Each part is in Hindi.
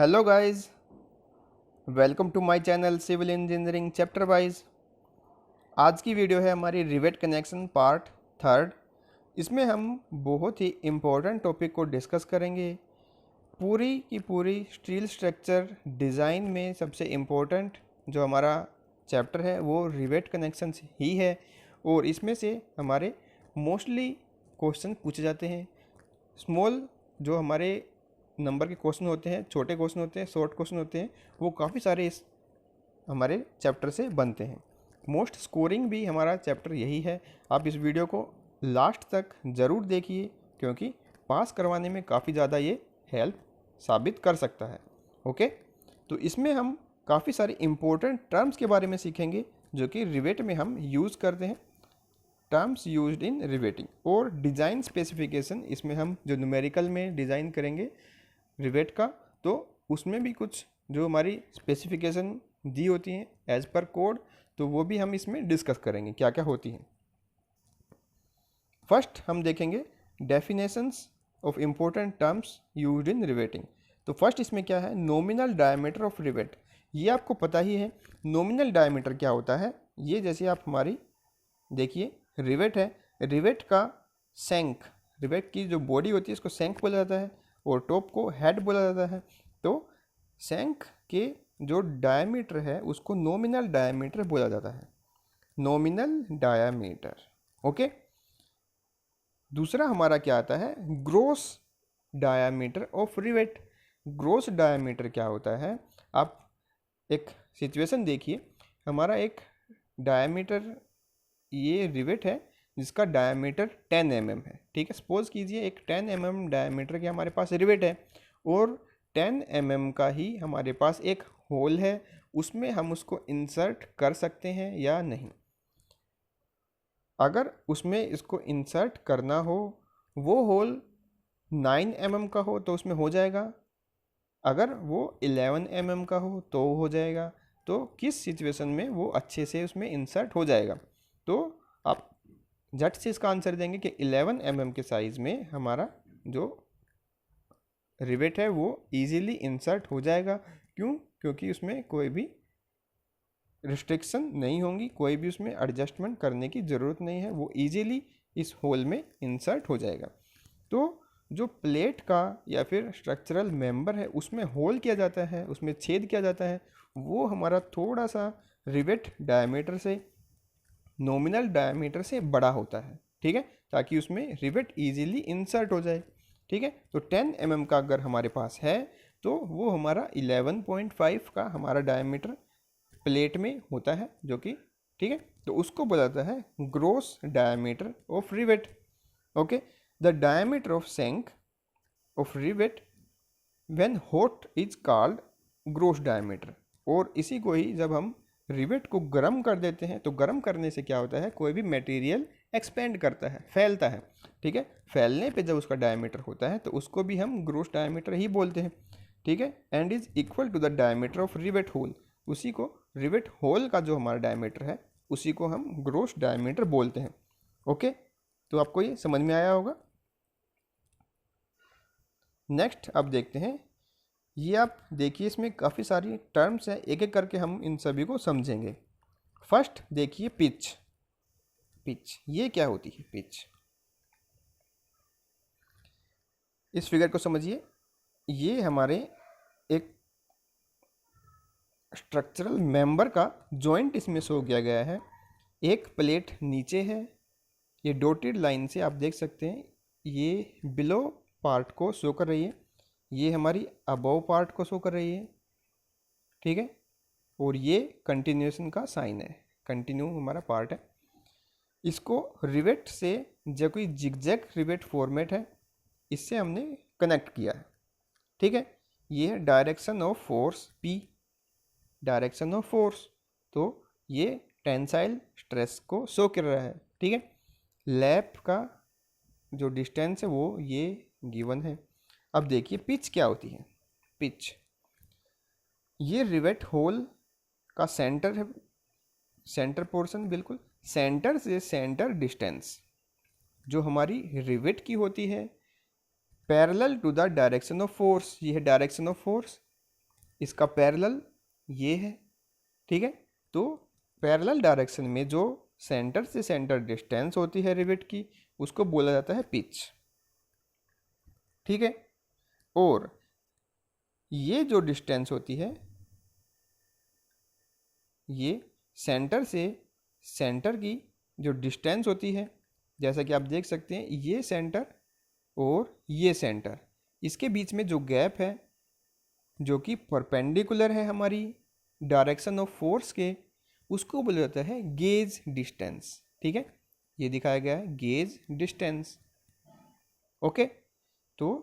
Hello guys, welcome to my channel civil engineering chapter wise. आज की वीडियो है हमारी रिवेट कनेक्शन पार्ट थर्ड। इसमें हम बहुत ही इम्पोर्टेंट टॉपिक को डिस्कस करेंगे। पूरी की पूरी स्टील स्ट्रक्चर डिज़ाइन में सबसे इम्पोर्टेंट जो हमारा चैप्टर है वो रिवेट कनेक्शन ही है, और इसमें से हमारे मोस्टली क्वेश्चन पूछे जाते हैं। स्मॉल जो हमारे नंबर के क्वेश्चन होते हैं, छोटे क्वेश्चन होते हैं, शॉर्ट क्वेश्चन होते हैं, वो काफ़ी सारे इस हमारे चैप्टर से बनते हैं। मोस्ट स्कोरिंग भी हमारा चैप्टर यही है। आप इस वीडियो को लास्ट तक ज़रूर देखिए, क्योंकि पास करवाने में काफ़ी ज़्यादा ये हेल्प साबित कर सकता है। ओके, तो इसमें हम काफ़ी सारे इम्पोर्टेंट टर्म्स के बारे में सीखेंगे जो कि रिवेट में हम यूज़ करते हैं। टर्म्स यूज्ड इन रिवेटिंग और डिज़ाइन स्पेसिफिकेशन, इसमें हम जो न्यूमेरिकल में डिज़ाइन करेंगे रिवेट का, तो उसमें भी कुछ जो हमारी स्पेसिफिकेशन दी होती हैं एज पर कोड, तो वो भी हम इसमें डिस्कस करेंगे क्या क्या होती हैं। फर्स्ट हम देखेंगे definitions of important terms used in riveting. तो फर्स्ट इसमें क्या है, नॉमिनल डायमीटर ऑफ रिवेट। ये आपको पता ही है नॉमिनल डायमीटर क्या होता है। ये जैसे आप हमारी देखिए रिवेट है, रिवेट का सेंक, रिवेट की जो बॉडी होती है इसको सेंक बोला जाता है और टॉप को हेड बोला जाता है। तो सेंक के जो डायमीटर है उसको नॉमिनल डायमीटर बोला जाता है, नॉमिनल डायमीटर। ओके, दूसरा हमारा क्या आता है, gross diameter of rivet. Gross diameter क्या होता है, आप एक सिचुएशन देखिए, हमारा एक डायमीटर, ये रिवेट है जिसका डायमीटर 10 mm है। ठीक है, सपोज कीजिए एक 10 mm डायमीटर के हमारे पास रिवेट है और 10 mm का ही हमारे पास एक होल है, उसमें हम उसको इंसर्ट कर सकते हैं या नहीं। अगर उसमें इसको इंसर्ट करना हो, वो होल 9 mm का हो तो उसमें हो जाएगा, अगर वो 11 mm का हो तो हो जाएगा। तो किस सिचुएशन में वो अच्छे से उसमें इंसर्ट हो जाएगा, तो आप झट से इसका आंसर देंगे कि 11 mm के साइज़ में हमारा जो रिवेट है वो इजीली इंसर्ट हो जाएगा। क्यों? क्योंकि उसमें कोई भी रिस्ट्रिक्शन नहीं होंगी, कोई भी उसमें एडजस्टमेंट करने की ज़रूरत नहीं है, वो इजीली इस होल में इंसर्ट हो जाएगा। तो जो प्लेट का या फिर स्ट्रक्चरल मेंबर है उसमें होल किया जाता है, उसमें छेद किया जाता है, वो हमारा थोड़ा सा रिवेट डायमीटर से, नॉमिनल डायमीटर से बड़ा होता है। ठीक है, ताकि उसमें रिवेट इजीली इंसर्ट हो जाए। ठीक है, तो 10 mm का अगर हमारे पास है तो वो हमारा 11.5 का हमारा डायमीटर प्लेट में होता है, जो कि ठीक है, तो उसको बोला जाता है gross diameter of rivet. Okay, the diameter of shank of rivet when hot is called gross diameter. और इसी को ही जब हम रिवेट को गर्म कर देते हैं तो गर्म करने से क्या होता है, कोई भी मटेरियल एक्सपेंड करता है, फैलता है। ठीक है, फैलने पे जब उसका डायमीटर होता है तो उसको भी हम ग्रोस डायमीटर ही बोलते हैं। ठीक है, and is equal to the diameter of rivet hole. उसी को रिवेट होल का जो हमारा डायमीटर है उसी को हम ग्रोस डायमीटर बोलते हैं। ओके, तो आपको ये समझ में आया होगा। नेक्स्ट अब देखते हैं, ये आप देखिए इसमें काफ़ी सारी टर्म्स हैं, एक एक करके हम इन सभी को समझेंगे। फर्स्ट देखिए पिच। पिच ये क्या होती है, पिच। इस फिगर को समझिए, ये हमारे एक स्ट्रक्चरल मेंबर का जॉइंट इसमें शो किया गया है। एक प्लेट नीचे है, ये डॉटेड लाइन से आप देख सकते हैं, ये बिलो पार्ट को शो कर रही है, ये हमारी अबव पार्ट को शो कर रही है। ठीक है, और ये कंटिन्यूएशन का साइन है, कंटिन्यू हमारा पार्ट है। इसको रिवेट से, जो कोई जिगजैग रिवेट फॉर्मेट है, इससे हमने कनेक्ट किया है। ठीक है, ये है direction of force P, direction of force, तो ये टेंसाइल स्ट्रेस को शो कर रहा है। ठीक है, लैप का जो डिस्टेंस है वो ये गिवन है। अब देखिए पिच क्या होती है। पिच ये रिवेट होल का सेंटर है, सेंटर पोर्शन, बिल्कुल सेंटर से सेंटर डिस्टेंस जो हमारी रिवेट की होती है parallel to the direction of force. ये है डायरेक्शन ऑफ फोर्स, इसका पैरेलल ये है, ठीक है। तो पैरेलल डायरेक्शन में जो सेंटर से सेंटर डिस्टेंस होती है रिवेट की, उसको बोला जाता है पिच, ठीक है। और ये जो डिस्टेंस होती है, ये सेंटर से सेंटर की जो डिस्टेंस होती है, जैसा कि आप देख सकते हैं ये सेंटर और ये सेंटर, इसके बीच में जो गैप है जो कि परपेंडिकुलर है हमारी डायरेक्शन ऑफ फोर्स के, उसको बोला जाता है गेज डिस्टेंस, ठीक है। ये दिखाया गया है गेज डिस्टेंस, ओके। तो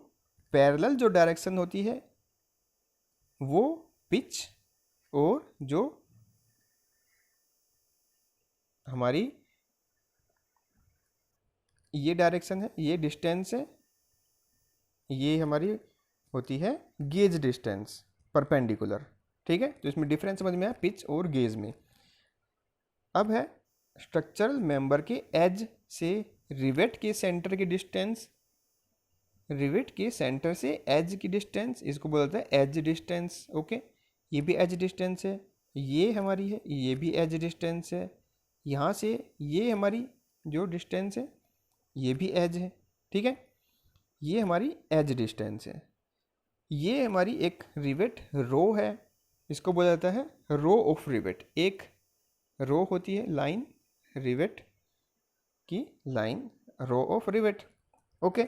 पैरेलल जो डायरेक्शन होती है वो पिच, और जो हमारी ये डायरेक्शन है, ये डिस्टेंस है, ये हमारी होती है गेज डिस्टेंस परपेंडिकुलर, ठीक है। तो इसमें डिफरेंस समझ में आया पिच और गेज में। अब है स्ट्रक्चरल मेंबर के एज से रिवेट के सेंटर की डिस्टेंस, रिवेट के सेंटर से एज की डिस्टेंस, इसको बोलते हैं एज डिस्टेंस, ओके। ये भी एज डिस्टेंस है, ये हमारी है, ये भी एज डिस्टेंस है, यहाँ से ये हमारी जो डिस्टेंस है ये भी एज है, ठीक है। ये हमारी एज डिस्टेंस है। ये हमारी एक रिवेट रो है, इसको बोला जाता है रो ऑफ रिवेट। एक रो होती है लाइन, रिवेट की line, row of rivet, okay.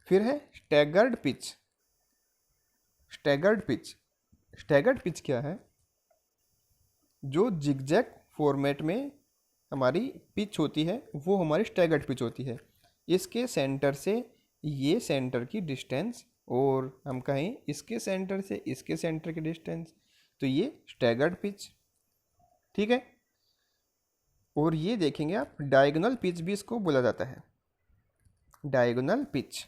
फिर है staggered pitch. Staggered pitch, staggered pitch क्या है? जो जिगजैग फॉर्मेट में हमारी पिच होती है वो हमारी स्टैगर्ड पिच होती है। इसके सेंटर से ये सेंटर की डिस्टेंस, और हम कहें इसके सेंटर से इसके सेंटर की डिस्टेंस, तो ये स्टैगर्ड पिच, ठीक है। और ये देखेंगे आप डायगोनल पिच भी इसको बोला जाता है, डायगोनल पिच।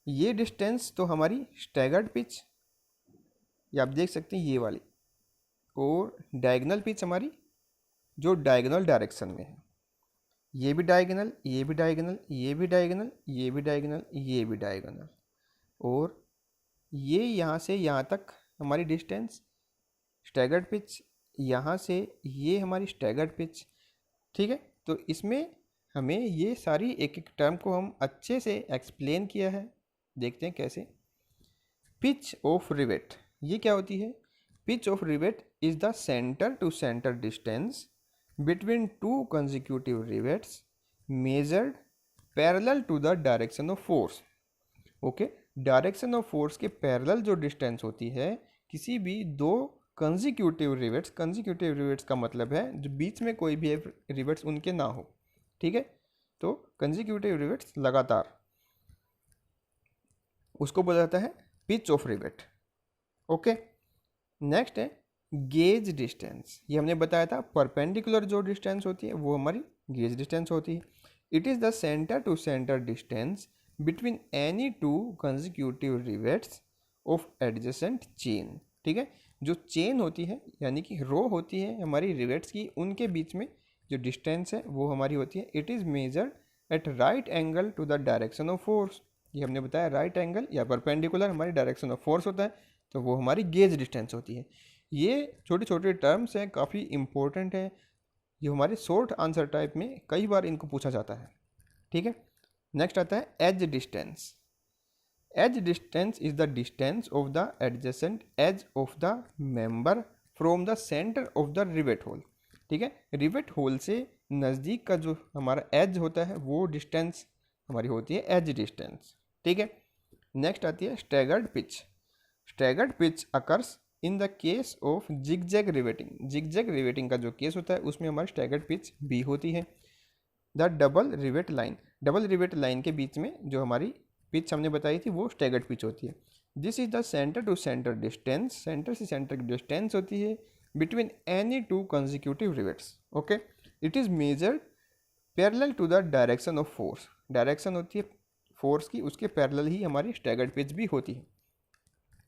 ये डिस्टेंस तो हमारी स्टैगर्ड पिच, ये आप देख सकते हैं ये वाली, और डायगोनल पिच हमारी जो डायगोनल डायरेक्शन में है, ये भी डायगोनल, ये भी डायगोनल, ये भी डायगोनल, ये भी डायगोनल, ये भी डायगोनल, और ये यहाँ से यहाँ तक हमारी डिस्टेंस स्टैगर्ड पिच, यहाँ से ये हमारी स्टैगर्ड पिच, ठीक है। तो इसमें हमें ये सारी एक एक टर्म को हम अच्छे से एक्सप्लेन किया है, देखते हैं कैसे। पिच ऑफ रिवेट, ये क्या होती है? Pitch of rivet is the centre to centre distance between two consecutive rivets measured parallel to the direction of force, okay. Direction of force के पैरेलल जो डिस्टेंस होती है किसी भी दो कंसेक्यूटिव रिवेट्स, कंसेक्यूटिव रिवेट्स का मतलब है जो बीच में कोई भी रिवेट्स उनके ना हो, ठीक है। तो कंसेक्यूटिव रिवेट्स लगातार, उसको बोला जाता है pitch of rivet, okay. Next है गेज डिस्टेंस। ये हमने बताया था परपेंडिकुलर जो डिस्टेंस होती है वो हमारी गेज डिस्टेंस होती है। It is the centre to centre distance between any two consecutive rivets of adjacent chain, ठीक है। जो चेन होती है यानी कि रो होती है हमारी रिवेट्स की, उनके बीच में जो डिस्टेंस है वो हमारी होती है। It is measured at right angle to the direction of force. ये हमने बताया राइट एंगल या परपेंडिकुलर हमारी डायरेक्शन ऑफ फोर्स होता है, तो वो हमारी गेज डिस्टेंस होती है। ये छोटे छोटे टर्म्स हैं, काफ़ी इंपॉर्टेंट है, ये हमारे शॉर्ट आंसर टाइप में कई बार इनको पूछा जाता है, ठीक है। नेक्स्ट आता है edge distance. Edge distance is the distance of the adjacent edge of the member from the centre of the rivet hole, ठीक है। रिवेट होल से नज़दीक का जो हमारा एज होता है वो डिस्टेंस हमारी होती है एज डिस्टेंस, ठीक है। नेक्स्ट आती है staggered pitch. Staggered pitch occurs in the case of zigzag riveting. Zigzag riveting का जो केस होता है उसमें हमारी स्टैगर्ड पिच भी होती है। The double rivet line, double rivet line के बीच में जो हमारी पिच हमने बताई थी वो स्टैगर्ड पिच होती है। This is the centre to centre distance, centre से सेंटर की डिस्टेंस होती है between any two consecutive rivets, okay. It is measured parallel to the direction of force. Direction होती है फोर्स की, उसके पैरेलल ही हमारी स्टैगर्ड पिच भी होती है,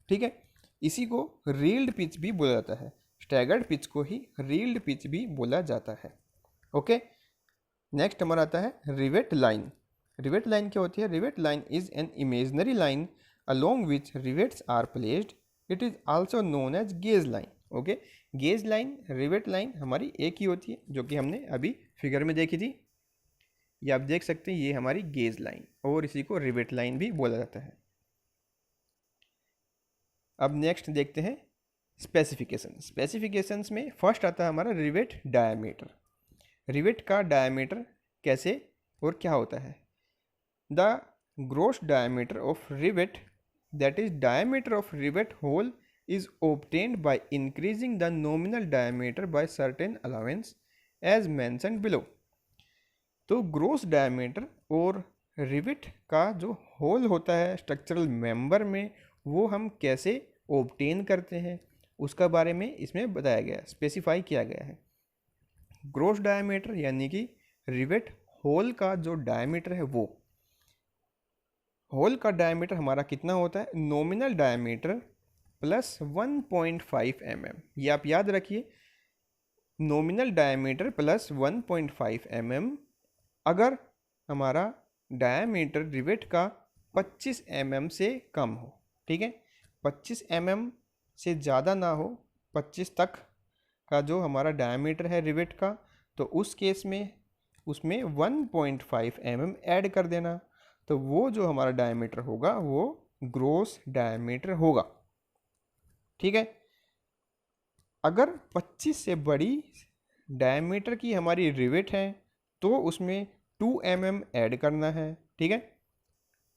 ठीक है। इसी को रील्ड पिच भी बोला जाता है। स्टैगर्ड पिच को ही रील्ड पिच भी बोला जाता है, ओके। नेक्स्ट हमारा आता है रिवेट लाइन। रिवेट लाइन क्या होती है? Rivet line is an imaginary line along which rivets are placed it is also known as gauge line. Okay, gauge line rivet line हमारी एक ही होती है, जो कि हमने अभी फिगर में देखी थी। ये आप देख सकते हैं, ये हमारी गेज लाइन, और इसी को रिवेट लाइन भी बोला जाता है। अब नेक्स्ट देखते हैं स्पेसिफिकेशन। स्पेसिफिकेशंस में फर्स्ट आता है हमारा रिवेट डायमीटर। रिवेट का डायमीटर कैसे और क्या होता है? The gross diameter of rivet, that is diameter of rivet hole, is obtained by increasing the nominal diameter by certain allowance as mentioned below। तो ग्रोस डायमीटर और रिवेट का जो होल होता है स्ट्रक्चरल मेंबर में, वो हम कैसे ऑब्टेन करते हैं उसका बारे में इसमें बताया गया, स्पेसिफाई किया गया है। ग्रोस डायमीटर यानी कि रिवेट होल का जो डायमीटर है, वो होल का डायमीटर हमारा कितना होता है? Nominal diameter plus 1.5 mm। ये आप याद रखिए, नॉमिनल डायमीटर प्लस 1.5 mm। अगर हमारा डायमीटर रिवेट का 25 mm से कम हो, ठीक है, 25 mm से ज़्यादा ना हो, 25 तक का जो हमारा डायमीटर है रिवेट का, तो उस केस में उसमें 1.5 mm ऐड कर देना, तो वो जो हमारा डायमीटर होगा वो ग्रोस डायमीटर होगा। ठीक है, अगर 25 से बड़ी डायमीटर की हमारी रिवेट है तो उसमें 2 mm ऐड करना है। ठीक है,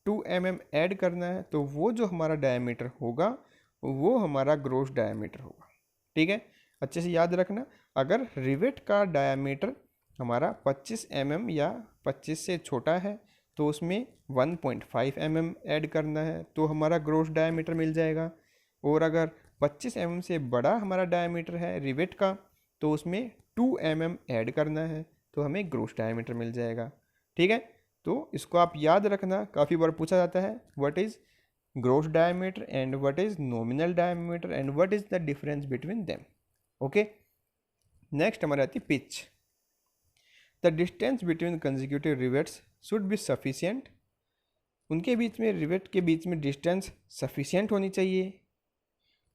2 mm ऐड करना है, तो वो जो हमारा डायमीटर होगा वो हमारा ग्रोस डायमीटर होगा। ठीक है, अच्छे से याद रखना, अगर रिवेट का डायमीटर हमारा 25 mm या 25 से छोटा है तो उसमें 1.5 mm ऐड करना है, तो हमारा ग्रोस डायमीटर मिल जाएगा। और अगर 25 mm से बड़ा हमारा डायमीटर है रिवेट का, तो उसमें 2 mm ऐड करना है, तो हमें ग्रोस डायमीटर मिल जाएगा। ठीक है, तो इसको आप याद रखना, काफ़ी बार पूछा जाता है, what is gross diameter and what is nominal diameter and what is the difference between them. Okay, next हमारी आती है pitch. The distance between consecutive rivets should be sufficient. उनके बीच में, रिवेट के बीच में डिस्टेंस सफिशिएंट होनी चाहिए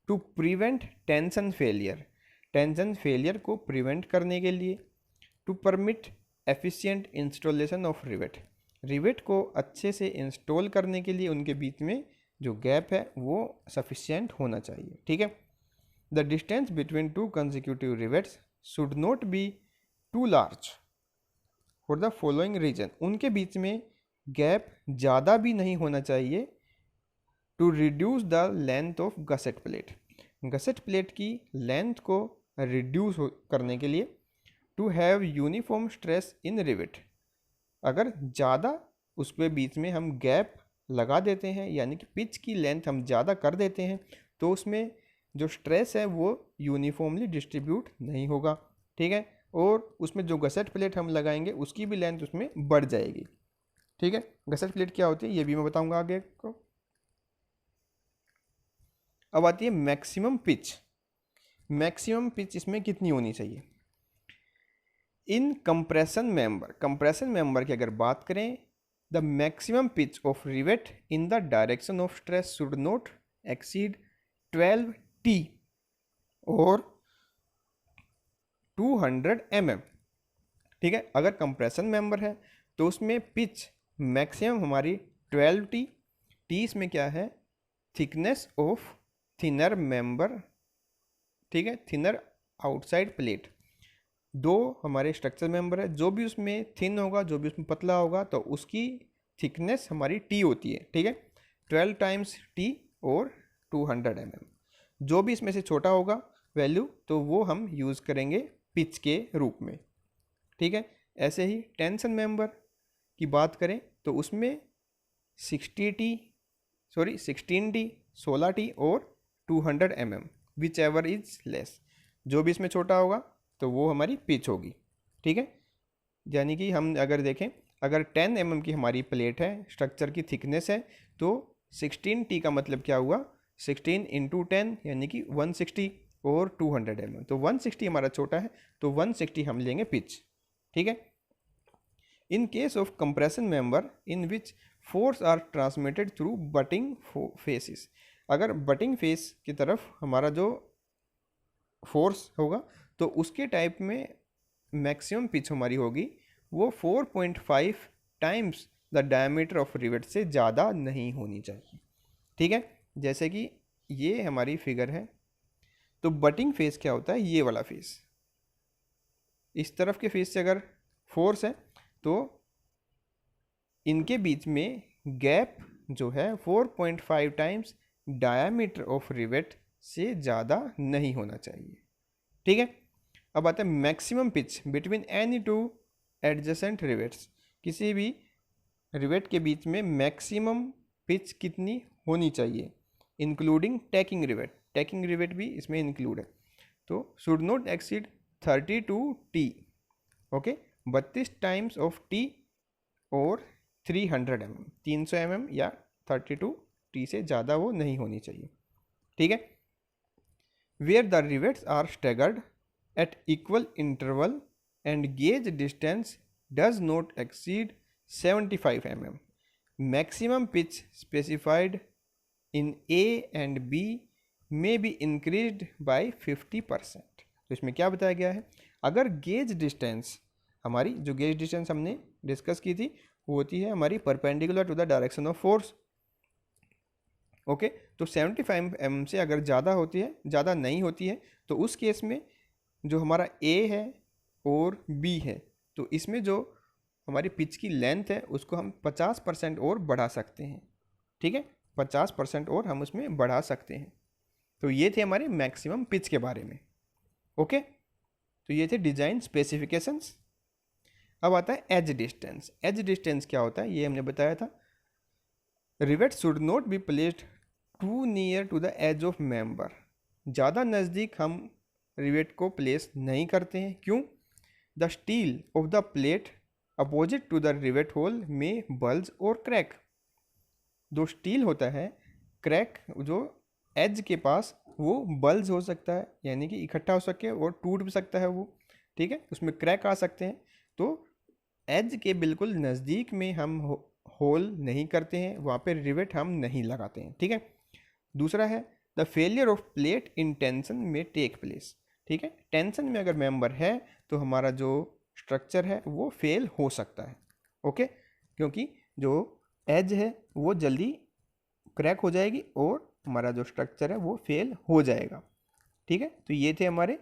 to prevent tension failure. Tension failure को प्रिवेंट करने के लिए, to permit efficient installation of rivet. Rivet को अच्छे से इंस्टॉल करने के लिए उनके बीच में जो गैप है वो सफिशिएंट होना चाहिए। ठीक है, the distance between two consecutive rivets should not be too large for the following reason. उनके बीच में गैप ज़्यादा भी नहीं होना चाहिए to reduce the length of gusset plate. Gusset plate की लेंथ को रिड्यूस करने के लिए, to have uniform stress in rivet. अगर ज़्यादा उसके बीच में हम गैप लगा देते हैं, यानी कि पिच की लेंथ हम ज़्यादा कर देते हैं, तो उसमें जो स्ट्रेस है वो यूनिफॉर्मली डिस्ट्रीब्यूट नहीं होगा। ठीक है, और उसमें जो गसेट प्लेट हम लगाएंगे उसकी भी लेंथ उसमें बढ़ जाएगी। ठीक है, गसेट प्लेट क्या होती है ये भी मैं बताऊंगा आगे को। अब आती है मैक्सिमम पिच। मैक्सिमम पिच इसमें कितनी होनी चाहिए? इन कंप्रेशन मेंबर, कंप्रेशन मेंबर की अगर बात करें, the maximum pitch of rivet in the direction of stress should not exceed 12 T और 200 mm। ठीक है, अगर कंप्रेशन मेंबर है तो उसमें पिच मैक्सिमम हमारी 12 T। टी इसमें क्या है? Thickness of thinner member. ठीक है, थिनर आउटसाइड प्लेट। दो हमारे स्ट्रक्चर मेंबर है, जो भी उसमें थिन होगा, जो भी उसमें पतला होगा, तो उसकी थिकनेस हमारी टी होती है। ठीक है, 12 टाइम्स टी और 200 mm। जो भी इसमें से छोटा होगा वैल्यू, तो वो हम यूज़ करेंगे पिच के रूप में। ठीक है, ऐसे ही टेंशन मेंबर की बात करें तो उसमें 16 टी, 16 टी और 200 mm, which ever is less. जो भी इसमें छोटा होगा तो वो हमारी पिच होगी। ठीक है, यानी कि हम अगर देखें, अगर 10 mm की हमारी प्लेट है, स्ट्रक्चर की थिकनेस है, तो 16 T का मतलब क्या हुआ? 16 × 10 यानी कि 160 और 200 mm, तो 160 हमारा छोटा है, तो 160 हम लेंगे पिच। ठीक है, in case of compression member in which force are transmitted through butting faces. अगर बटिंग फेस की तरफ हमारा जो फोर्स होगा तो उसके टाइप में मैक्सिमम पिच हमारी होगी वो 4.5 times the diameter of rivet से ज़्यादा नहीं होनी चाहिए। ठीक है, जैसे कि ये हमारी फिगर है, तो बटिंग फेस क्या होता है, ये वाला फेस, इस तरफ के फेस से अगर फोर्स है तो इनके बीच में गैप जो है 4.5 टाइम्स डायमीटर ऑफ रिवेट से ज़्यादा नहीं होना चाहिए। ठीक है, अब आता है maximum pitch between any two adjacent rivets. किसी भी रिवेट के बीच में मैक्सिमम पिच कितनी होनी चाहिए, including tacking rivet, tacking rivet भी इसमें इंक्लूड है। तो should not exceed 32 T, okay, 32 times of T और 300 mm, 300 mm या 32 टी से ज़्यादा वो नहीं होनी चाहिए। ठीक है, where the rivets are staggered at equal interval and gauge distance does not exceed 75 mm. Maximum pitch specified in A and B may be increased by 50%. तो इसमें क्या बताया गया है, अगर गेज डिस्टेंस, हमारी जो गेज डिस्टेंस हमने डिस्कस की थी वो होती है हमारी perpendicular to the direction of force. Okay, तो 75 mm से अगर ज़्यादा होती है, ज़्यादा नहीं होती है, तो उस केस में जो हमारा ए है और बी है, तो इसमें जो हमारी पिच की लेंथ है उसको हम 50% और बढ़ा सकते हैं। ठीक है, 50% और हम उसमें बढ़ा सकते हैं। तो ये थे हमारे मैक्सिमम पिच के बारे में। ओके, तो ये थे डिज़ाइन स्पेसिफिकेशंस। अब आता है एज डिस्टेंस। एज डिस्टेंस क्या होता है ये हमने बताया था, rivet should not be placed too near to the edge of member. ज़्यादा नज़दीक हम रिवेट को प्लेस नहीं करते हैं। क्यों? The steel of the plate opposite to the rivet hole में बल्ज और क्रैक। जो स्टील होता है, क्रैक जो एज के पास, वो बल्ज हो सकता है, यानी कि इकट्ठा हो सके और टूट भी सकता है वो। ठीक है, उसमें क्रैक आ सकते हैं। तो एज के बिल्कुल नज़दीक में हम होल नहीं करते हैं, वहाँ पे रिवेट हम नहीं लगाते हैं। ठीक है, दूसरा है the failure of plate in tension में टेक प्लेस। ठीक है, टेंशन में अगर मेंबर है तो हमारा जो स्ट्रक्चर है वो फेल हो सकता है। ओके, क्योंकि जो एज है वो जल्दी क्रैक हो जाएगी और हमारा जो स्ट्रक्चर है वो फेल हो जाएगा। ठीक है, तो ये थे हमारे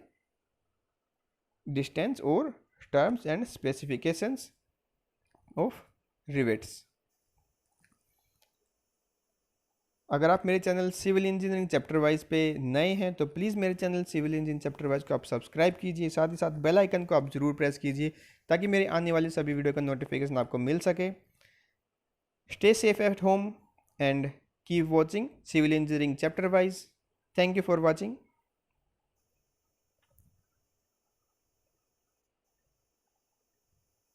डिस्टेंस और terms and specifications of rivets. अगर आप मेरे channel civil engineering chapter wise पे नए हैं तो प्लीज़ मेरे channel civil engineering chapter wise को आप सब्सक्राइब कीजिए, साथ ही साथ बेल आइकन को आप ज़रूर प्रेस कीजिए ताकि मेरे आने वाली सभी वीडियो का नोटिफिकेशन आपको मिल सके। Stay safe at home and keep watching civil engineering chapter wise. Thank you for watching.